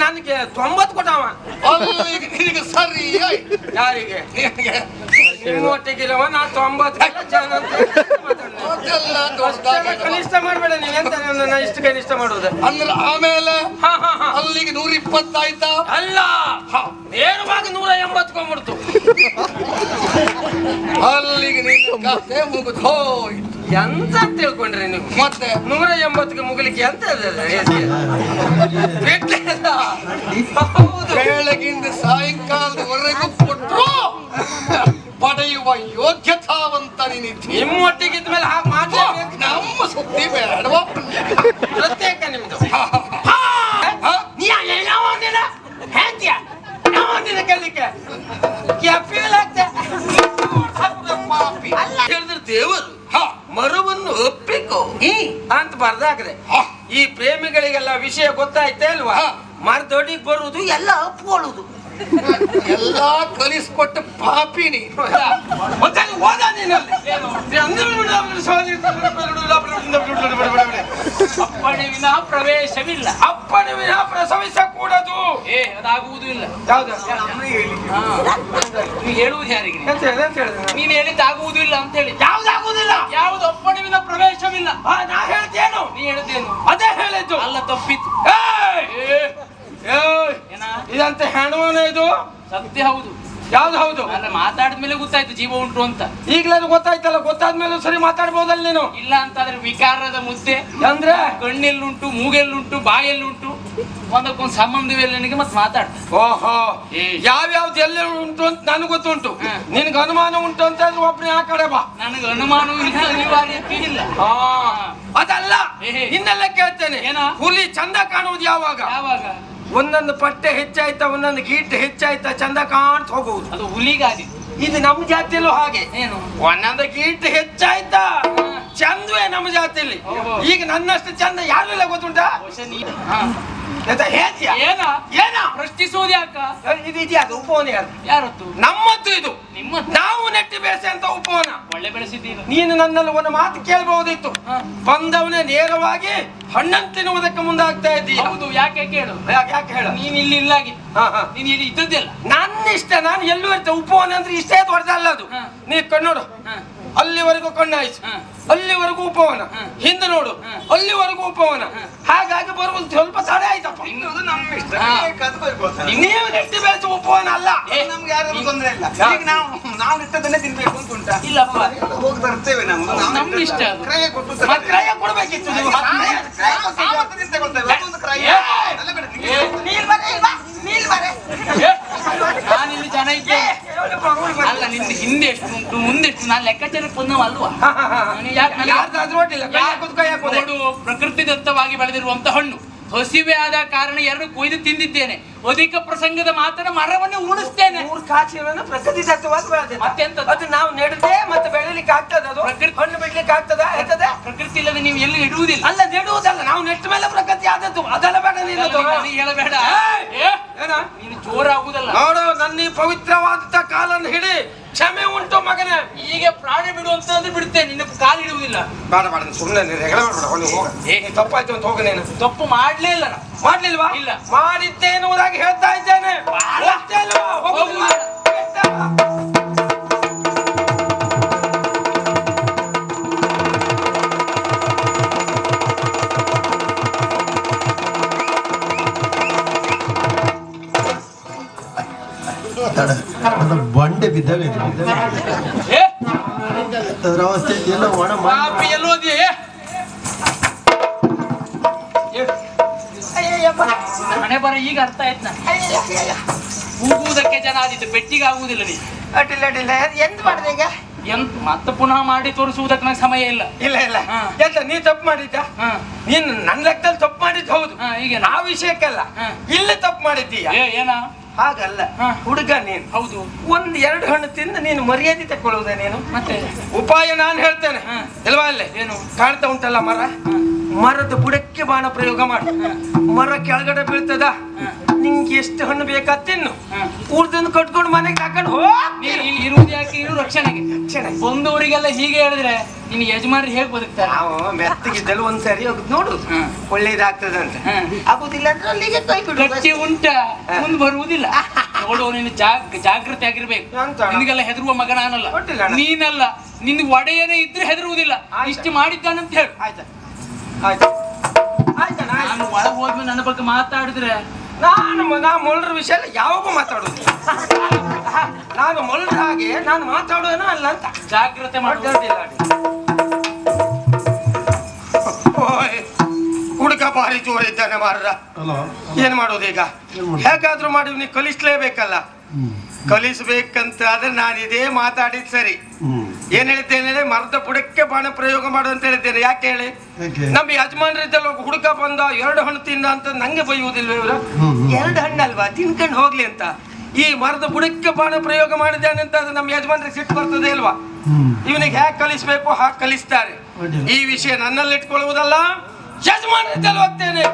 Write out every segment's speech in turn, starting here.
ನನಗೆ 90 ಕೊಟ್ಟವ. ನಿನಗೆ ಸರಿ ಯಾರಿಗೆ? ನಿಮ್ಮ ಒಟ್ಟಿಗಿರವ ನಾ 90 ಜನ ಕನಿಷ್ಠ ಮಾಡ್ಬೇಡ ನೀವೆಂತ ನನ್ನ ಇಷ್ಟು ಕನಿಷ್ಠ ಮಾಡುವುದು ಅಂದ್ರೆ ಆಮೇಲೆ ಅಲ್ಲಿಗೆ 120 ಆಯ್ತಾ? ಅಲ್ಲ, ನೇರವಾಗಿ 180 ಕೊಂಡ್ಬಿಡ್ತು. ಅಲ್ಲಿಗೆ ನಿನ್ನ ಕಥೆ ಮುಗಿದು ಹೋಯ್ತು. ಎಂತ ತಿಳ್ಕೊಂಡ್ರಿ ನೀವು? ಮತ್ತೆ 180ಗೆ ಮುಗಲಿಕ್ಕೆ ಎಂತ ಬೆಳಗಿಂದ ಸಾಯಂಕಾಲದವರೆಗೂ ಕೊಟ್ಟರು ಪಡೆಯುವ ಯೋಗ್ಯತಾವಂತ ನೀನಿದ್ದಿ. ನಿಮ್ಮೊಟ್ಟಿಗಿದ್ದ ಮೇಲೆ ಹಾಗೆ ಮಾಡ್ಲೇಬೇಕು. ನಮ್ಮ ಸುದ್ದಿ ಬೇಡವಾ? ಪ್ರತ್ಯೇಕ ನಿಮ್ದು. ಹೇಳಿದ್ರೆ ದೇವರು ಮರುವನ್ನು ಒಪ್ಪಿಕೋ ಅಂತ ಬರ್ದಾಕ್ರೆ. ಈ ಪ್ರೇಮಿಗಳಿಗೆಲ್ಲ ವಿಷಯ ಗೊತ್ತಾಯ್ತೇ ಅಲ್ವಾ? ಮರದೊಡಿಗೆ ಬರುವುದು ಎಲ್ಲ ಒಪ್ಕೊಳ್ಳುದು. ಎಲ್ಲ ಕಲಿಸ್ಕೊಟ್ಟ ಪಾಪಿನಿ. ಅಪ್ಪಣೆ ವಿನಾ ಪ್ರವೇಶವಿಲ್ಲ. ಅಪ್ಪಣೆ ವಿನಾ ಪ್ರಸವಿಸಕೂಡದು. ಅದಾಗುವುದು ಇಲ್ಲ. ನೀ ಹೇಳುವುದು ಯಾರಿಗೆ? ನೀನು ಹೇಳಿದ್ದಾಗುವುದು ಇಲ್ಲ ಅಂತ ಹೇಳಿ. ಯಾವ್ದಾಗುವುದಿಲ್ಲ? ಯಾವ್ದು ಅಪ್ಪಣೆ ವಿನಾ ಪ್ರವೇಶವಿಲ್ಲ? ನಾ ಹೇಳ್ತೇನು? ನೀ ಹೇಳಿದ್ದೇನು? ಅದೇ ಹೇಳಿದ್ದು. ಅಲ್ಲ, ತಪ್ಪಿತ್ತು. ಇದಂತ ಹೆಣವನ ಇದು? ಸತ್ಯ ಹೌದು. ಯಾವ್ದು ಹೌದು? ಅಲ್ಲ, ಮಾತಾಡಿದ್ಮೇಲೆ ಗೊತ್ತಾಯ್ತು ಜೀವ ಉಂಟು ಅಂತ. ಈಗಲೇ ಗೊತ್ತಾಯ್ತಲ್ಲ, ಗೊತ್ತಾದ್ಮೇಲೆ ಸರಿ ಮಾತಾಡ್ಬೋದಲ್ಲ ನೀನು? ಇಲ್ಲ ಅಂತಾದ್ರೆ ವಿಕಾರದ ಮುದ್ದೆ ಅಂದ್ರೆ ಕಣ್ಣೆಲ್ಲುಂಟು, ಮೂಗೆಲ್ಲುಂಟು, ಬಾಯೆಲ್ಲುಂಟು, ಒಂದಕ್ಕೊಂದು ಸಂಬಂಧವಿಲ್ಲ ನನಗೆ. ಮತ್ತೆ ಮಾತಾಡ. ಓಹೋ, ಯಾವ್ಯಾವ್ದು ಎಲ್ಲ ಉಂಟು ಅಂತ ನನಗೆ ಗೊತ್ತುಂಟು. ನಿನ್ಗೆ ಅನುಮಾನ ಉಂಟು ಅಂತ ಒಬ್ಬನೇ ಆ ಕಡೆ ಬಾ. ನನಗೆ ಅನುಮಾನವೂ ಇಲ್ಲ, ಅನಿವಾರ್ಯತೆ ಇಲ್ಲ. ಅದಲ್ಲ, ಇನ್ನೆಲ್ಲ ಕೇಳ್ತೇನೆ. ಹುಲಿ ಚಂದ ಕಾಣುವುದು ಯಾವಾಗ? ಯಾವಾಗ? ಒಂದೊಂದು ಪಟ್ಟೆ ಹೆಚ್ಚಾಯ್ತಾ, ಒಂದೊಂದು ಗೀಟ್ ಹೆಚ್ಚಾಯ್ತಾ ಚಂದ ಕಾಣ್ತ ಹೋಗುವುದು. ಅದು ಹುಲಿಗಾದಿ. ಇದು ನಮ್ಮ ಜಾತಿಯಲ್ಲೂ ಹಾಗೆ. ಏನು? ಒಂದೊಂದು ಗೀಟ್ ಹೆಚ್ಚಾಯ್ತಾ ಚಂದವೇ ನಮ್ಮ ಜಾತಿಯಲ್ಲಿ. ಈಗ ನನ್ನಷ್ಟು ಚಂದ ಯಾರು ಇಲ್ಲ ಗೊತ್ತುಂಟಾ? ಏನ ಪ್ರಶ್ನಿಸುವುದು ಯಾಕ? ಇದು ಇದ್ಯಾವುದು ಉಪವನ? ಯಾರತ್ತು? ನಮ್ಮದ್ದು ಇದು. ನಿಮ್ಮದ್ದು? ನಾವು ನೆಟ್ಟಿ ಬೆಳೆಸಿ ಅಂತ ಉಪವನ. ಒಳ್ಳೆ ಬೆಳೆಸಿದ್ದೀರಿ. ನೀನು ನನ್ನಲ್ಲಿ ಒಂದು ಮಾತು ಕೇಳಬಹುದಿತ್ತು. ಬಂದವನೇ ನೇರವಾಗಿ ಹಣ್ಣನ್ನು ತಿನ್ನುವುದಕ್ಕೆ ಮುಂದಾಗ್ತಾ ಇದ್ದೀಯ. ಹೌದು, ಯಾಕೆ ಕೇಳು? ಯಾಕೆ ಹೇಳ? ನೀನ್ ಇಲ್ಲಿ ಇಲ್ಲಾಗಿ ನೀನ್ ಇಲ್ಲಿ ಇದ್ದದ್ದೆಲ್ಲ ನನ್ನ ಇಷ್ಟ. ನಾನು ಎಲ್ಲೂ ಇರ್ತೇನೆ. ಉಪವನ ಅಂದ್ರೆ ಇಷ್ಟೇ ದೊಡ್ಡದಲ್ಲ ಅದು. ನೀ ಕಣ್ಣೋಡು, ಅಲ್ಲಿವರೆಗೂ ಕಣ್ಣಾಯಿಸು, ಅಲ್ಲಿವರೆಗೂ ಉಪವನ. ಹಿಂದೆ ನೋಡು, ಅಲ್ಲಿವರೆಗೂ ಉಪವನ. ಹಾಗಾಗಿ ಬರುವುದು ಸ್ವಲ್ಪ ತಡೆ ಆಯ್ತಪ್ಪ. ನೀವು ನೆಟ್ಟಿ ಬೆಳೆಸ ಉಪವನ ಅಲ್ಲ. ನಮ್ಗೆ ಯಾರು ತೊಂದ್ರೆ ಇಲ್ಲ. ಈಗ ನಾವು ನೆಟ್ಟದನ್ನೇ ತಿನ್ಬೇಕು ಅಂತ ಉಂಟಾ? ಇಲ್ಲಪ್ಪ, ಹೋಗಿ ತರ್ತೇವೆ. ನಮ್ಗೆ ಇಷ್ಟ. ಕ್ರಯ ಕೊಟ್ಟು ಕ್ರಯ ಕೊಡ್ಬೇಕಿತ್ತು. ನಾನಿಲ್ಲಿ ಜನ ಇದ್ದೆ ಅಲ್ಲ. ನಿನ್ನ ಹಿಂದೆ ಎಷ್ಟು ಉಂಟು, ಮುಂದೆ ಎಷ್ಟು, ನಾನು ಲೆಕ್ಕಾಚಾರಕ್ಕೆ ಬಂದವ ಅಲ್ವಾ? ನೋಡು, ಪ್ರಕೃತಿದತ್ತವಾಗಿ ಬೆಳೆದಿರುವಂತ ಹಣ್ಣು. ಹಸಿವೆ ಆದ ಕಾರಣ 2 ಕೊಯ್ದು ತಿಂದಿದ್ದೇನೆ. ಅಧಿಕ ಪ್ರಸಂಗದ ಮಾತನ್ನ ಮರವನ್ನು ಉಣಿಸ್ತೇನೆ. 3 ಕಾಚಿಗಳನ್ನು ಪ್ರಕೃತಿ ದತ್ತವಾಗಿ ಬೆಳೆದಿದೆ. ಮತ್ತೆಂತ? ಅದು ನಾವು ನೆಡದೆ ಮತ್ತೆ ಬೆಳಿಲಿಕ್ಕೆ ಆಗ್ತದ? ಅದು ಹಣ್ಣು ಬಿಡ್ಲಿಕ್ಕೆ ಆಗ್ತದ? ಪ್ರಕೃತಿ ಇಲ್ಲದೆ ನೀವು ಎಲ್ಲಿ ನೆಡುವುದಿಲ್ಲ. ಅಲ್ಲ, ನೆಡುವುದಲ್ಲ, ನಾವು ನೆಟ್ಟ ಮೇಲೆ ಪ್ರಕೃತಿ ಆದದ್ದು. ಅದೆಲ್ಲ ಬೇಡ. ನೀನು ಹೇಳಬೇಡ. ನೀನು ಜೋರಾಗುವುದಲ್ಲ. ನೋಡು, ನನ್ನ ಈ ಪವಿತ್ರವಾದಂತ ಕಾಲನ್ನು ಹಿಡಿ. ಕ್ಷಮೆ ಉಂಟು ಮಗನೇ. ಈಗ ಪ್ರಾಣಿ ಬಿಡು ಅಂತಂದ್ರೆ ಬಿಡುತ್ತೇನೆ, ನಿನ್ನ ಕಾಲು ಹಿಡುವುದಿಲ್ಲ. ಬೇಡ ಬೇಡ, ಸುಮ್ಮನೆ ತಪ್ಪಾಯ್ತು ಅಂತ ಹೋಗ. ನೀನು ತಪ್ಪು ಮಾಡ್ಲೇ ಇಲ್ಲ. ಮಾಡ್ಲಿಲ್ವಾ? ಇಲ್ಲ. ಮಾಡಿದ್ದೆ ಎನ್ನುವುದಾಗಿ ಹೇಳ್ತಾ ಇದ್ದೇನೆ. ಬಂಡೆ ಬಿದ್ದಾಗ ಅವಸ್ಥೆ ಎಲ್ಲ ಒಣ ಮನೆ ಬರ. ಈಗ ಅರ್ಥ ಆಯ್ತು. ಹೋಗುವುದಕ್ಕೆ ಜನ ಆದಿತ್ತು, ಪೆಟ್ಟಿಗೆ ಆಗುವುದಿಲ್ಲ. ನೀ ಅಡ್ಡಿಲ್ಲ ಅಡ್ಡಿಲ್ಲ. ಎಂತ ಮಾಡಿದೆ ಈಗ? ಎಂತ ಮತ್ತೆ ಪುನಃ ಮಾಡಿ ತೋರಿಸುವುದಕ್ಕೆ ನಂಗೆ ಸಮಯ ಇಲ್ಲ. ಇಲ್ಲ ಇಲ್ಲ. ಎಂತ ನೀ ತಪ್ಪು ಮಾಡಿದ್ದ? ನೀನು ನನ್ನ ಲೆಕ್ಕದಲ್ಲಿ ತಪ್ಪು ಮಾಡಿದ್ದು ಹೌದು. ಈಗ ಆ ವಿಷಯಕ್ಕಲ್ಲ, ಇಲ್ಲಿ ತಪ್ಪು ಮಾಡಿದ್ದೀಯ. ಏನ? ಹಾಗಲ್ಲ ಹುಡುಗ ನೀನು. ಹೌದು. 1-2 ಹಣ್ಣು ತಿಂದು ನೀನು ಮರ್ಯಾದೆ ತಕೊಳ್ಳುವುದೇ ನೀನು? ಮತ್ತೆ ಉಪಾಯ ನಾನು ಹೇಳ್ತೇನೆ. ಇಲ್ವಾ? ಅಲ್ಲೇ ಏನು ಕಾಣ್ತಾ ಉಂಟಲ್ಲ ಮರ, ಮರದ ಬುಡಕ್ಕೆ ಬಾಣ ಪ್ರಯೋಗ ಮಾಡು. ಮರ ಕೆಳಗಡೆ ಬೀಳ್ತದ. ನಿಂಗೆ ಎಷ್ಟು ಹಣ್ಣು ಬೇಕಾ ತಿನ್ನು. ಉಳ್ದನ್ನು ಕಟ್ಕೊಂಡು ಮನೆಗೆ ಹಾಕೊಂಡು ಇರುವುದು ಯಾಕೆ? ಇರು ರಕ್ಷಣೆಗೆ. ಬಂದವರಿಗೆಲ್ಲ ಹೀಗೆ ಹೇಳಿದ್ರೆ ನಿನ್ನ ಯಜಮಾನ್ರು ಹೇಗೆ ಬದುಕ್ತಾರೆ? ನಾವು ಮೆತ್ತಗಿದ್ದಲು ಒಂದ್ಸರಿ ಹೋಗುದು ನೋಡುದು ಒಳ್ಳೇದಾಗ್ತದೆ ಅಂತ. ಆಗುದಿಲ್ಲ ಅಂದ್ರೆ ಅಲ್ಲಿಗೆ ಕೈ ಬಿಡು. ಗಟ್ಟಿ ಉಂಟ ಮುಂದೆ ಬರುವುದಿಲ್ಲ. ನೋಡು ನೀನು ಜಾಗೃತಿ ಆಗಿರ್ಬೇಕು. ಅಂತ? ನಿನಗೆಲ್ಲ ಹೆದರುವ ಮಗ ನಾನಲ್ಲ, ಗೊತ್ತಿಲ್ಲ ಅಣ್ಣ. ನೀನಲ್ಲ. ನಿನ್ ಒಡೆಯನೇ ಇದ್ರೆ ಹೆದರುವುದಿಲ್ಲ. ಆಯ್ತು. ಇಷ್ಟು ಮಾಡಿದ್ದಾನಂತ ಹೇಳು. ಆಯ್ತಾ ಆಯ್ತು ಆಯ್ತಣ್ಣ. ನಾನು ಒಳಗೆ ಹೋದ್ಮೇಲೆ ನನ್ನ ಬಗ್ಗೆ ಮಾತಾಡಿದ್ರೆ ನಾನು ಮೊಳ್ಳರ ವಿಷಯ ಎಲ್ಲ ಯಾವಾಗೂ ಮಾತಾಡೋದು. ನಾನು ಮೊಳ್ಳರ ಹಾಗೆ ನಾನು ಮಾತಾಡೋದೇನೋ ಅಲ್ಲ ಅಂತ ಜಾಗ್ರತೆ ಮಾಡಿ. ಹುಡುಗ ಭಾರಿ ಜೋರ ಇದ್ದಾನೆ ಮಾರ್ರ. ಅಲ್ಲ ಏನ್ ಮಾಡೋದು ಈಗ? ಹೇಗಾದ್ರೂ ಮಾಡಿ ನೀವು ಕಲಿಸ್ಲೇಬೇಕಲ್ಲ. ಕಲಿಸ್ಬೇಕಂತ ಆದ್ರೆ ನಾನು ಇದೇ ಮಾತಾಡಿದ್ ಸರಿ. ಏನ್ ಹೇಳ್ತೇನೆ, ಮರದ ಬುಡಕ್ಕೆ ಬಾಣ ಪ್ರಯೋಗ ಮಾಡು ಅಂತ ಹೇಳ್ತೇನೆ. ಯಾಕೆ ಹೇಳಿ, ನಮ್ಮ ಯಜಮಾನ್ರಿದ್ದಲ್ಲ ಒಬ್ಬ ಹುಡುಗ ಬಂದ 2 ಹಣ್ಣು ತಿಂದ ಅಂತ ನಂಗೆ ಬೈಯುವುದಿಲ್ವ ಇವ್ರು? 2 ಹಣ್ಣಲ್ವಾ ತಿನ್ಕೊಂಡು ಹೋಗ್ಲಿ ಅಂತ ಈ ಮರದ ಬುಡಕ್ಕೆ ಬಾಣ ಪ್ರಯೋಗ ಮಾಡಿದ್ದಾನೆ ಅಂತ ಅದು ನಮ್ಮ ಯಜಮಾನ್ರಿಗೆ ಸಿಟ್ಟು ಬರ್ತದೆ ಅಲ್ವಾ? ಇವನಿಗೆ ಹೇಗೆ ಕಲಿಸ್ಬೇಕು ಹಾಗೆ ಕಲಿಸ್ತಾರೆ. ಈ ವಿಷಯ ನನ್ನಲ್ಲಿ ಇಟ್ಕೊಳ್ಳುವುದಲ್ಲ, ಯಜಮಾನ್ರಿದ್ದಲ್ಲ ಹೋಗ್ತೇನೆ.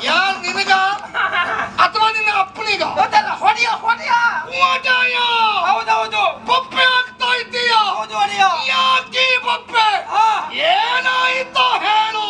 ಯಾರು ನಿನಗ ಅಥವಾ ನಿನ್ನ ಅಪ್ಪನಿಗ? ಹೌದೌದು, ಬೊಪ್ಪೆ ಆಗ್ತಾ ಇದ್ದೀಯ. ಹೌದು ಅಡಿಯ. ಯಾಕೆ ಬೊಪ್ಪೆ? ಏನಾಯ್ತು ಹೇಳು.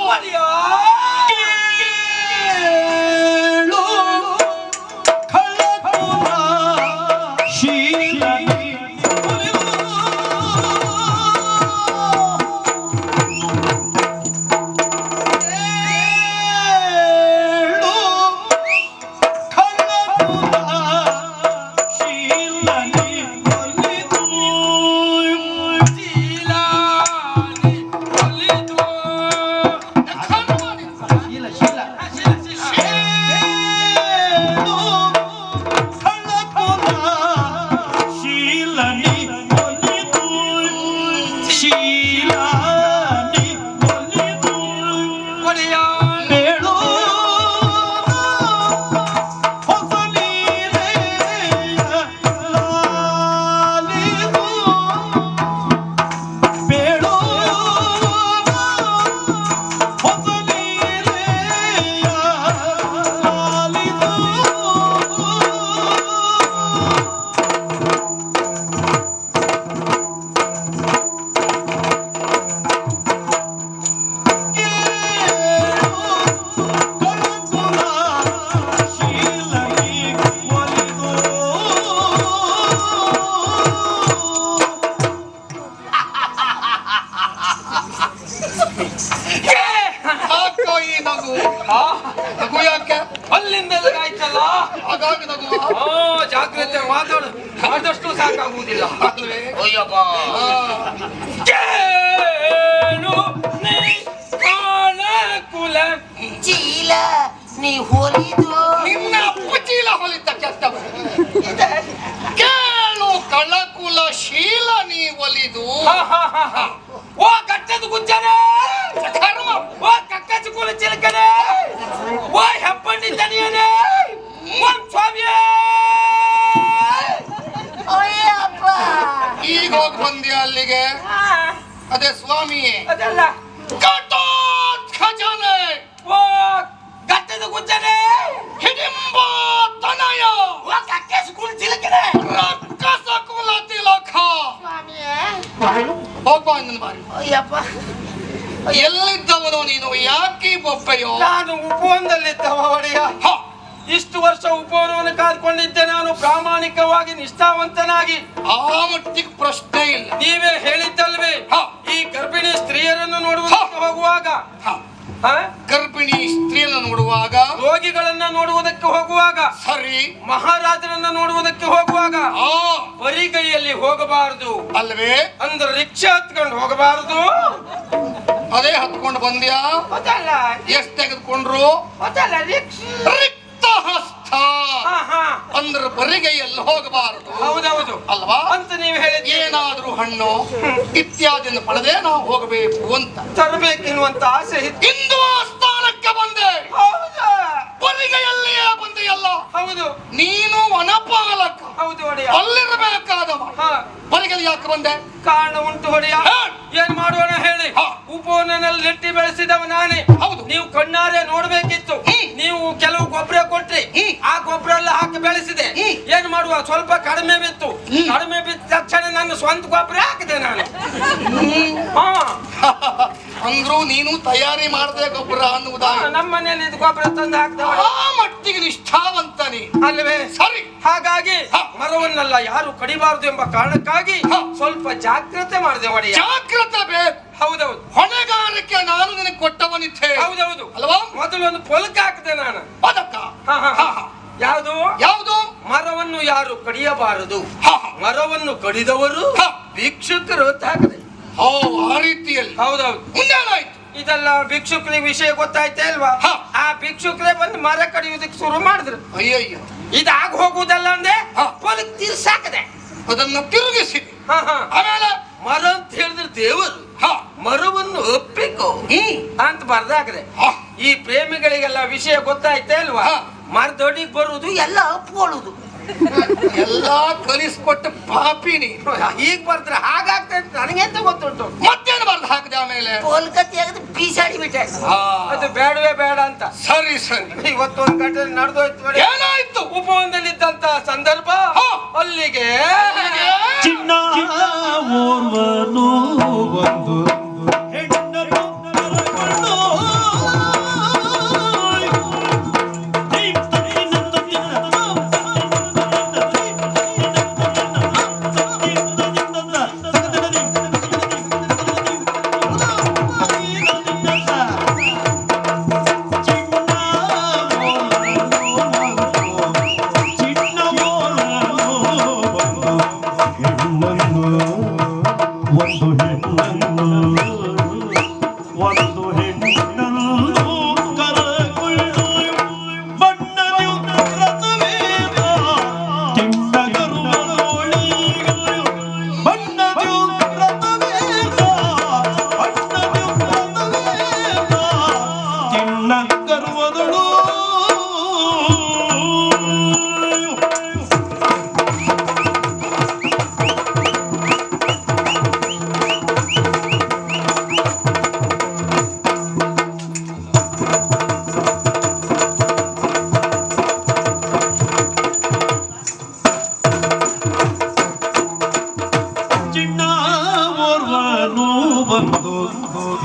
ನಗು ಯಾಕೆ? ಅಲ್ಲಿಂದೆಲ್ಲ ಆಯ್ತಲ್ಲ, ಹಾಗಾಗಿ ನಗುವ. ಜಾಗ್ರತೆ ಮಾತಾಡು, ಆದಷ್ಟು ಸಾಕಾಗುವುದಿಲ್ಲ. ಅಲ್ವೇ? ಕುಲ ಚೀಲ ನೀ ಹೊಲಿದು ನಿನ್ನ ಅಪ್ಪ ಚೀಲ ಹೊಲಿತ ಕೆಟ್ಟವ. ಕೇಳು ಕಳಕುಲ ಶೀಲ ನೀ ಒಲಿದು. ಓ ಕಟ್ಟದ ಗುಜ್ಜನೆ, ಕರ್ಮ. ಓ ಕಕ್ಕಚ್ಚ ಕುಲ ಚಿಲಕನೆ, ಓ ಹೆಪ್ಪಂಡಿ ತನಿಯನೆ, ಓ ಸ್ವಾಮಿಯೇ. ಅಯ್ಯಪ್ಪ ಈಗ ಹೋಗಿ ಬಂದ್ಯಾ ಅಲ್ಲಿಗೆ? ಅದೇ ಸ್ವಾಮಿಯೇ. ಅದಲ್ಲ, ಕಟೋತ್ ಖಜಾನೆ. ಓ ಕಟ್ಟದ ಗುಜ್ಜನೆ, ಹಿಡಿಂಬ ತನಯ. ಓ ಕಕ್ಕಚ್ಚ ಕುಲ ಚಿಲಕನೆ, ರಕ್ಕಸ ಕುಲ ತಿಲಕ. ಸ್ವಾಮಿಯೇ ಹೋಗ್ಬಾ ನನ್ನ ಬಾರಿ. ಅಯ್ಯಪ್ಪ ಎಲ್ಲಿದ್ದವನು ನೀನು? ಯಾಕೆ ಬೊಪ್ಪೆಯೋ? ನಾನು ಉಪವನದಲ್ಲಿದ್ದವ ಒಡೆಯ. ಇಷ್ಟು ವರ್ಷ ಉಪವನವನ್ನು ಕಾದ್ಕೊಂಡಿದ್ದೆ ನಾನು, ಪ್ರಾಮಾಣಿಕವಾಗಿ ನಿಷ್ಠಾವಂತನಾಗಿ. ಆ ಮಟ್ಟಿಗೆ ಪ್ರಶ್ನೆ ಇಲ್ಲ. ನೀವೇ ಹೇಳಿದ್ದಲ್ವೇ, ಈ ಗರ್ಭಿಣಿ ಸ್ತ್ರೀಯರನ್ನು ನೋಡುವುದಕ್ಕೆ ಹೋಗುವಾಗ, ಗರ್ಭಿಣಿ ಸ್ತ್ರೀಯನ್ನು ನೋಡುವಾಗ, ರೋಗಿಗಳನ್ನ ನೋಡುವುದಕ್ಕೆ ಹೋಗುವಾಗ, ಸರಿ, ಮಹಾರಾಜರನ್ನ ನೋಡುವುದಕ್ಕೆ ಹೋಗುವಾಗ ಆ ಬರಿಗೈಯಲ್ಲಿ ಹೋಗಬಾರದು ಅಲ್ವೇ? ಅಂದ್ರೆ ರಿಕ್ಷಾ ಹತ್ಕೊಂಡು ಹೋಗಬಾರದು. ಅದೇ ಹತ್ಕೊಂಡು ಬಂದ್ಯಾ? ಅದಲ್ಲ, ಎಷ್ಟ್ ತೆಗೆದುಕೊಂಡ್ರು? ಅದಲ್ಲ ರಿಕ್ತ ಹಸ್ತ ಅಂದ್ರೆ ಬರಿಗೈಯಲ್ಲಿ ಹೋಗಬಾರದು. ಹೌದೌದು ಅಲ್ವಾ ಅಂತ ನೀವು ಹೇಳಿದ್ರಿ. ಏನಾದ್ರೂ ಹಣ್ಣು ಇತ್ಯಾದಿಯನ್ನು ಪಡೆದೇ ನಾವು ಹೋಗಬೇಕು ಅಂತ ತರಬೇಕೆನ್ನುವಂತ ಆಸೆ ಇತ್ತು. ಇಂದು ಆ ಸ್ಥಾನಕ್ಕೆ ಬಂದೆ. ಹೌದಾ? ಬರಿಗೈಯಲ್ಲಿಯೇ ಬಂದೆಯಲ್ಲ. ಹೌದು ನೀನು ವನಪಾಲಕ, ಹೌದು ಒಡೆಯ. ಅಲ್ಲಿರಬೇಕಾದವ. ಬರಿಗೈ ಯಾಕೆ ಬಂದೆ? ಕಾರಣ ಉಂಟು ಒಡೆಯ. ಏನ್ ಮಾಡೋಣ ಹೇಳಿ? ಉಪವನಲ್ಲಿ ನೆಟ್ಟಿ ಬೆಳೆಸಿದವ ನಾನೇ. ಹೌದು. ನೀವು ಕಣ್ಣಾರೆ ನೋಡ್ಬೇಕಿತ್ತು. ನೀವು ಕೆಲವು ಗೊಬ್ಬರ ಕೊಟ್ರಿ, ಆ ಗೊಬ್ಬರ ಎಲ್ಲ ಹಾಕಿ ಬೆಳೆಸಿದೆ. ಏನ್ ಮಾಡುವ, ಸ್ವಲ್ಪ ಕಡಿಮೆ ಬಿತ್ತು. ಕಡಿಮೆ ಬಿದ್ದ ತಕ್ಷಣ ನನ್ನ ಸ್ವಂತ ಗೊಬ್ಬರ ಹಾಕಿದೆ ನಾನು. ಹಾ, ಅಂದ್ರೂ ನೀನು ತಯಾರಿ ಮಾಡದೆ ಗೊಬ್ಬರ ಅನ್ನುವುದಾ? ನಮ್ಮ ಮನೇಲಿ ಇದು ಗೊಬ್ಬರ ತಂದು ಹಾಕ್ದವ. ಆ ಮಟ್ಟಿಗೆ ನಿಷ್ಠಾವಂತನಿ ಅಲ್ವೇ? ಸರಿ. ಹಾಗಾಗಿ ಮರವನ್ನೆಲ್ಲ ಯಾರು ಕಡಿಬಾರದು ಎಂಬ ಕಾರಣಕ್ಕಾಗಿ ಸ್ವಲ್ಪ ಜಾಗ್ರತೆ ಮಾಡಿದೆ ಒಡೆಯ. ಜಾಗ್ರತೆ ಬೇಕು. ಹೌದೌದು. ಹೊಣೆಗಾರಿಕೆ ನಾನು ನಿನಗೆ ಕೊಟ್ಟವನಿದ್ದೆ ಹೌದೌದು ಅಲ್ವಾ? ಮೊದಲು ಒಂದು ಪೊಲಕ ಹಾಕಿದೆ ನಾನು. ಅದಕ್ಕ ಯಾವುದು? ಯಾವುದು? ಮರವನ್ನು ಯಾರು ಕಡಿಯಬಾರದು, ಹ, ಮರವನ್ನು ಕಡಿದವರು ಹ. ಭಿಕ್ಷುಕರು ಅಂತ ಹಾಕಿದೆ. ಓ, ಆ ರೀತಿಯಲ್ಲಿ. ಹೌದೌದು. ಮುಂದೇನಾಯ್ತು? ಇದೆಲ್ಲ ಭಿಕ್ಷುಕರಿಗೆ ವಿಷಯ ಗೊತ್ತಾಯ್ತೇ ಅಲ್ವಾ? ಹ. ಆ ಭಿಕ್ಷುಕರೇ ಬಂದು ಮರ ಕಡಿಯುವುದಕ್ಕೆ ಶುರು ಮಾಡಿದ್ರು. ಅಯ್ಯಯ್ಯ, ಇದಾಗ ಹೋಗುವುದಲ್ಲ ಅಂದೆ ಹ. ಪೊಲಕ್ ತೀರ್ಸಾಕದೆ. ಅದನ್ನು ತಿರುಗಿಸಿ ಆಮೇಲೆ ಮರ ಅಂತ ಹೇಳಿದ್ರೆ ದೇವರು, ಹ, ಮರವನ್ನು ಒಪ್ಪಿಕೋ ಅಂತ ಬರ್ದಾಕದೆ. ಹ. ಈ ಪ್ರೇಮಿಗಳಿಗೆಲ್ಲ ವಿಷಯ ಗೊತ್ತಾಯ್ತೇ ಅಲ್ವಾ? ಹ. ಮರದೊಡಿಗೆ ಬರುವುದು ಎಲ್ಲ ಒಪ್ಕೊಳ್ಳುದು. ಎಲ್ಲ ಕಲಿಸ್ಕೊಟ್ಟ ಪಾಪಿನಿ. ಈಗ ಬರ್ತಾರೆ ಹಾಗಾಗ್ತಾ ಇತ್ತು, ನನಗೆಂತ ಗೊತ್ತುಂಟು. ಮತ್ತೇನು ಬರ್ದು ಹಾಕಿದೆ ಆಮೇಲೆ? ಕೋಲ್ಕತ್ತಿ ಆಗದು ಬೀಸಾಡಿ ಬಿಟ್ಟೆ. ಆ, ಅದು ಬೇಡವೇ ಬೇಡ ಅಂತ. ಸರಿ ಸರಿ. ಇವತ್ತೊಂದು ಘಟನೆ ನಡೆದೋಯ್ತು ನೋಡಿ. ಏನಾಯ್ತು? ಉಪವನದಲ್ಲಿದ್ದಂತ ಸಂದರ್ಭ ಹ. ಅಲ್ಲಿಗೆ ಚಿನ್ನ ಓರ್ವನು ಒಂದು ಹೆಣ್ಣನ್ನು ಕರಕೊಂಡು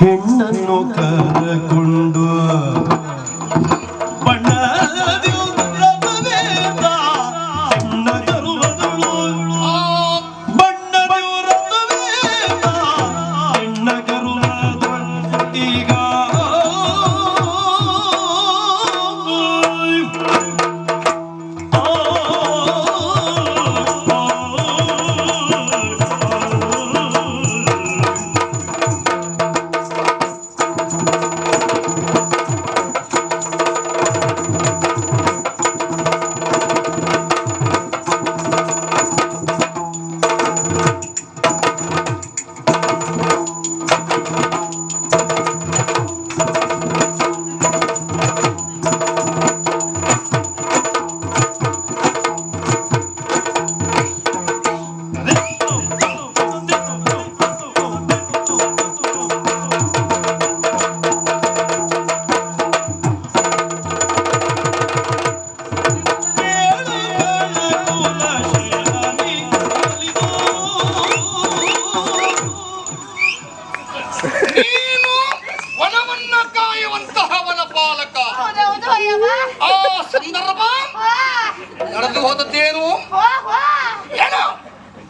ಹೆಣ್ಣನ್ನು ಕರಕೊಂಡು ನೀನು ವನವನ್ನ ಕಾಯುವಂತಹ ವನಪಾಲಕ. ಹೌದೌದು ಅಯ್ಯವ್ವ. ಆ ಸಂದರ್ಭ ನಡೆದು ಹೋದದ್ದೇನು? ಏನು?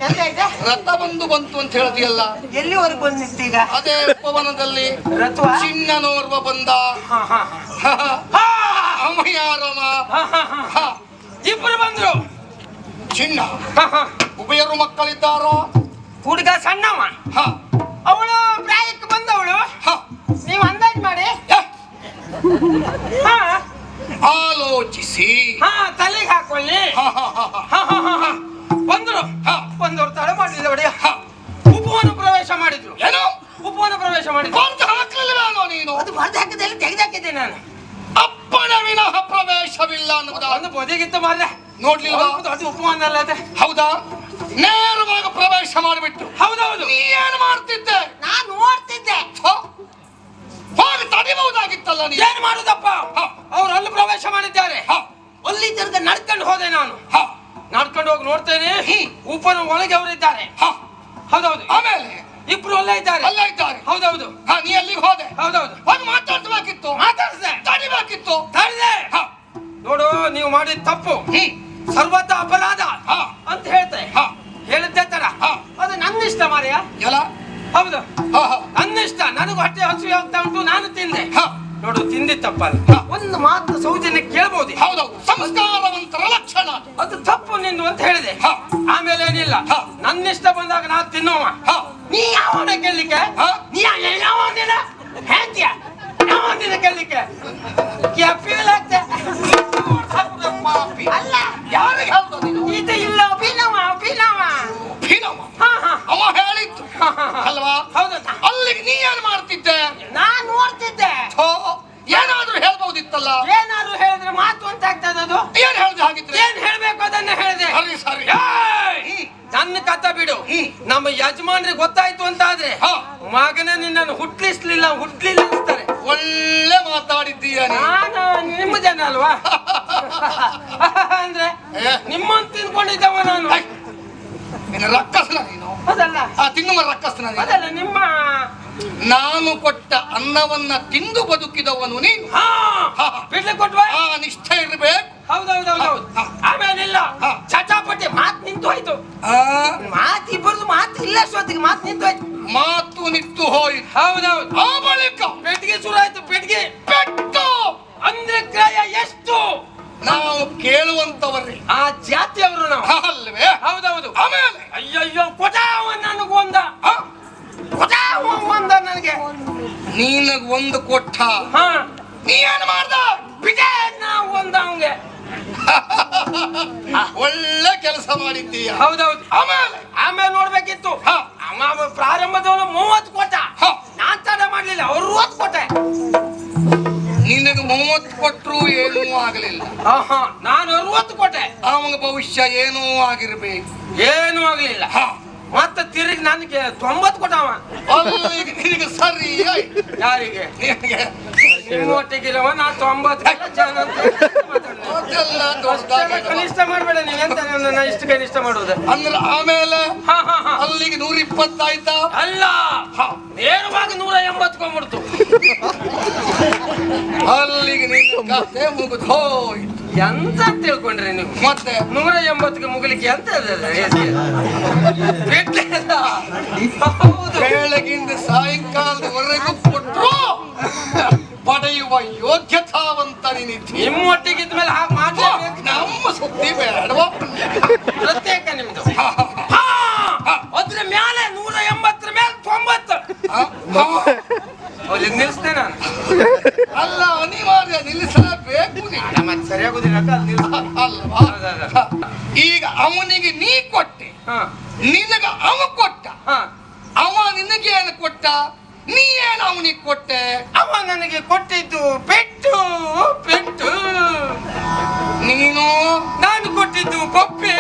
ಎಂತ ಇದೆ? ರಥ ಬಂತು ಅಂತ ಹೇಳ್ತೀಯಲ್ಲ, ಎಲ್ಲಿವರೆಗೂ ಬಂದಿತ್ತೀಗ? ಅದೇ ಉಪವನದಲ್ಲಿ ರಥವ? ಚಿನ್ನನೋರ್ವ ಬಂದ. ಅಮಯಾರಮ ಇಬ್ಬರು ಬಂದ್ರು. ಚಿನ್ನ ಉಭಯರು ಮಕ್ಕಳಿದ್ದಾರ. ಹುಡುಗ ಸಣ್ಣವ, ಹ, ಅವಳು ಪ್ರಾಯಕ್ಕೆ ಬಂದವಳು. ಹ, ನೀವು ಅಂದಾಜು ಮಾಡಿ. ಯ, ಹಾ ಆಲೋಚಿಸಿ. ಹಾ, ತಲೆಗೆ ಹಾಕೊಳ್ಳಿ. ಹ, ಹ, ಹ, ಹ. ಬಂದ್ರು. ಹ. ಬಂದವರು ತಡ ಮಾಡಲಿಲ್ಲ ಒಡೆಯ. ಹ. ಉಪವನ ಪ್ರವೇಶ ಮಾಡಿದ್ರು. ಏನು? ಉಪವನ ಪ್ರವೇಶ ಮಾಡಿದ್ರು. ಬರ್ದು ಹಾಕಲಿಲ್ವೇನೋ ನೀನು? ಅದು ಬರ್ದು ಹಾಕಿದಲ್ಲಿ ತೆಗೆದಾಕಿದ್ದೆ ನಾನು. ಅಪ್ಪನ ವಿನಃ ಪ್ರವೇಶವಿಲ್ಲ ಅನ್ನುವುದ ಒಂದು ಬದಿಗಿತ್ತು ಮಾರ್ರೆ. ನೋಡ್ಲಿಲ್ವಾ? ಅದು ಉಪವನ ಅಲ್ಲ ಅದೇ. ಹೌದಾ? ನೇರವಾಗಿ ಪ್ರವೇಶ ಮಾಡಿಬಿಟ್ಟು ಹೌದೌದು. ನೀ ಏನು ಮಾಡ್ತಿದ್ದೆ? ನಾನ್ ನೋಡ್ತಿದ್ದೆ. ಥ, ಮಾಡುದಲ್ಲ ನೀನು. ಏನ್ ಮಾಡುದಪ್ಪ? ಅವ್ರು ಅಲ್ಲಿ ಪ್ರವೇಶ ಮಾಡಿದ್ದಾರೆ. ಅಲ್ಲಿ ತಿರ್ಗ ನಡ್ಕೊಂಡು ಹೋದೆ ನಾನು. ನಡ್ಕೊಂಡು ಹೋಗಿ ನೋಡ್ತೇನೆ, ಉಪ್ಪನ ಒಳಗೆ ಅವರಿದ್ದಾರೆ. ಹೌದೌದು. ಆಮೇಲೆ ಇಬ್ರು ಅಲ್ಲೇ ಇದ್ದಾರೆ. ಅಲ್ಲೇ ಇದ್ದಾರೆ. ಹೌದೌದು. ನೀ ಅಲ್ಲಿಗೆ ಹೋದೆ. ಹೌದೌದು. ಹೋಗಿ ಮಾತಾಡ್ಬೇಕಿತ್ತು. ಮಾತಾಡ್ದೆ. ತಡಿಬೇಕಿತ್ತು. ತಡೆದೆ. ನೋಡು, ನೀವು ಮಾಡಿದ ತಪ್ಪು ಸರ್ವತ ಅಪರಾಧ ಅಂತ ಹೇಳ್ತೆ. ಹೇಳಿದ್ದೆ ತರ ಅದು ನನ್ನ ಇಷ್ಟ ಮಾರ್ಯ. ಎಲ್ಲ ಹೌದು, ನನ್ನ ಇಷ್ಟ. ನನಗೂ ಹೊಟ್ಟೆ ಹಸಿವೆ ಆಗ್ತಾ ಉಂಟು, ನಾನು ತಿಂದೆ. ನೋಡು, ತಿಂದಿದ್ದ ತಪ್ಪಲ್ಲ. ಒಂದು ಮಾತು ಸೌಜನ್ಯ ಕೇಳ್ಬೋದು. ಹೌದೌದು, ಸಂಸ್ಕಾರವಂತರ ಲಕ್ಷಣ. ಅದು ತಪ್ಪು ನಿಂದು ಅಂತ ಹೇಳಿದೆ. ಆಮೇಲೆ ಏನಿಲ್ಲ, ನನ್ನ ಇಷ್ಟ ಬಂದಾಗ ನಾನು ತಿನ್ನೋವ. ನೀ ಯಾವನ ಗೆಲ್ಲಿಕ್ಕೆ? ನೀ ಯಾವನಿನ ಹೇಳ್ತೀಯ? ಯಾವನಿನ ಗೆಲ್ಲಿಕ್ಕೆ ಫೀಲ್ ಆಗ್ತೆ? ಅಲ್ಲ, ಯಾರಿಗೆ ಹೇಳ್ದ ನೀನು? ಇದು ಇಲ್ಲ, ಅಭಿನವ ಅಭಿನವ. ಭೀನವ. ಅವ ಹೇಳಿತ್ತು ಅಲ್ವಾ? ಹೌದಾ? ಅಲ್ಲಿಗೆ ನೀ ಏನ್ ಮಾಡ್ತಿದ್ದೆ? ನಾನ್ ನೋಡ್ತಿದ್ದೆ. ಏನಾದ್ರೂ ಹೇಳ್ಬಹುದಿತ್ತಲ್ಲ. ಏನಾದ್ರು ಹೇಳಿದ್ರೆ ಮಾತು ಅಂತ ಆಗ್ತದೆ. ಅದು ಏನ್ ಹೇಳ್ದೆ ಹಾಗಿದ್ರೆ? ಏನ್ ಹೇಳ್ಬೇಕು ಅದನ್ನ ಹೇಳಿದೆ. ಸರಿ ಸರಿ. ನನ್ನ ಕಥೆ ಬಿಡು. ನಮ್ಮ ಯಜಮಾನ್ರಿಗೆ ಗೊತ್ತಾಯ್ತು ಅಂತ ಆದ್ರೆ ಮಗನೇ ನಿನ್ನನ್ನು ಹುಟ್ಲಿಸ್ಲಿಲ್ಲ ಅನ್ಸ್ತಾರೆ. ಒಳ್ಳೆ ಮಾತಾಡಿದ್ದೀಯ ನೀ. ನಾನು ನಿಮ್ಮ ಜನ ಅಲ್ವಾ? ಅಂದ್ರೆ ನಿಮ್ಮಂತ ತಿನ್ಕೊಂಡಿದ್ದವ ನಾನು. ನಿನ್ನ ರಕ್ಕಸನ ನೀನು. ಅದಲ್ಲ, ತಿನ್ನುವ ರಕ್ಕಸನ ನೀನು. ಅದಲ್ಲ ನಿಮ್ಮ. ನಾನು ಕೊಟ್ಟ ಅನ್ನವನ್ನ ತಿಂದು ಬದುಕಿದವನು ನೀನು. ಬಿಡ್ಲಿಕ್ಕೆ ಕೊಟ್ವಾ? ನಿಷ್ಠೆ ಇರ್ಬೇಕು. ಹೌದೌದೌದೌದು. ಆಮೇಲಿಲ್ಲ, ಚಟಾಪಟಿ ಮಾತು ನಿಂತು ಹೋಯ್ತು. ಮಾತು ಇಬ್ಬರದು ಮಾತು ಇಲ್ಲ, ಸೋತಿಗೆ ಮಾತು ನಿಂತು ಹೋಯ್ತು. ಮಾತು ನಿಂತು ಹೋಯ್ತು. ಹೌದೌದು. ಆ ಬಳಿಕ ಪೆಟ್ಟಿಗೆ ಶುರು ಆಯ್ತು. ಪೆಟ್ಟಿಗೆ ಪೆಟ್ಟು ಅಂದ್ರೆ ಕ್ರಯ ಎಷ್ಟು? ನಾವು ಕೇಳುವಂತವರೇ ಆ ಜಾತಿಯವರು ನಾವು ಅಲ್ವೇ? ಹೌದೌದು. ಆಮೇಲೆ ಅಯ್ಯಯ್ಯೋ, ಕೊಟಾವ ನನಗೆ ಒಂದ. ಕೊಟಾವ ಒಂದ ನನಗೆ. ನೀನಗ್ ಒಂದು ಕೊಟ್ಟ. ನೀ ಏನು ಮಾಡ್ದ? ಬಿಜೆ ನಾವು ಒಂದ ಅವಂಗೆ. ಒಳ್ಳೆ ಕೆಲಸ ಮಾಡಿದ್ದೀಯ. ಹೌದೌದು. ಆಮೇಲೆ ನೋಡ್ಬೇಕಿತ್ತು. ಅವ ಪ್ರಾರಂಭದವನು 30 ಕೊಟ್ಟ. ನಾನ್ ತಡ ಮಾಡ್ಲಿಲ್ಲ, ಅವ್ರು 30 ಕೊಟ್ಟೆ. ನಿನಗೆ 30 ಕೊಟ್ರು ಏನೂ ಆಗಲಿಲ್ಲ. ನಾನು 60 ಕೊಟ್ಟೆ. ಅವಂಗ ಭವಿಷ್ಯ ಏನೂ ಆಗಿರ್ಬೇಕು. ಏನೂ ಆಗ್ಲಿಲ್ಲ. ಮತ್ತೆ ತಿರುಗಿ ನನಗೆ 90 ಕೊಟ್ಟವ. ಅಲ್ಲಿಗೆ ನಿನಗೆ ಸರಿ ಆಯ್ತು. ಯಾರಿಗೆ? ನಿನಗೆ ಒಟ್ಟಿಗಿರವ. ನಾ 90 ಜನ ಅಂತ ಅದೆಲ್ಲ ದೊಡ್ಡದಾಗಿದೆ. ಕನಿಷ್ಠ ಮಾಡ್ಬೇಡ ನೀವೆಂತ ನನ್ನ ಇಷ್ಟು ಕನಿಷ್ಠ ಮಾಡುವುದು. ಅಂದ್ರೆ ಆಮೇಲೆ ಅಲ್ಲಿಗೆ 120 ಆಯ್ತಾ? ಅಲ್ಲ, ನೇರವಾಗಿ 180 ಕೊಂಡ್ಬಿಡ್ತು. ಅಲ್ಲಿಗೆ ನಿನ್ನ ಕಥೆ ಮುಗಿದು ಹೋಯ್ತು. ಎಂತ ತಿಳ್ಕೊಂಡ್ರಿ ನೀವು? ಮತ್ತೆ 180ಗೆ ಮುಗಲಿಕ್ಕೆ ಎಂತ ಹೌದು. ಬೆಳಗಿಂದ ಸಾಯಂಕಾಲದವರೆಗೂ ಕೊಟ್ಟರು ಪಡೆಯುವ ಯೋಗ್ಯತಾವಂತ ನೀನಿದ್ದಿ. ನಿಮ್ಮೊಟ್ಟಿಗಿದ್ದ ಮೇಲೆ ಹಾಗೆ ಮಾಡ್ಲೇಬೇಕು. ನಮ್ಮ ಸುದ್ದಿ ಬೇಡವಾ? ಪ್ರತ್ಯೇಕ ನಿಮ್ದು. ಅದ್ರ ಮೇಲೆ 180 ಮೇಲೆ 90 ಅವ್ರಿಗೆ ನಿಲ್ಸ್ತೇನೆ ನಾನು. ಅಲ್ಲ, ಅನಿವಾರ್ಯ ನಿಲ್ಲಿಸಲೇಬೇಕು. ಮತ್ತೆ ಸರಿಯಾಗುದಿಲ್ಲ ಅಲ್ವಾ? ಈಗ ಅವನಿಗೆ ನೀ ಕೊಟ್ಟೆ, ನಿನಗ ಅವ ಕೊಟ್ಟ. ಅವ ನಿನಗೆ ಏನು ಕೊಟ್ಟ? ನೀ ಏನು ಅವನಿಗೆ ಕೊಟ್ಟೆ? ಅವ ನನಗೆ ಕೊಟ್ಟಿದ್ದು ಪೆಟ್ಟು. ನೀನು ನಾನು ಕೊಟ್ಟಿದ್ದು ಕೊಪ್ಪೆ.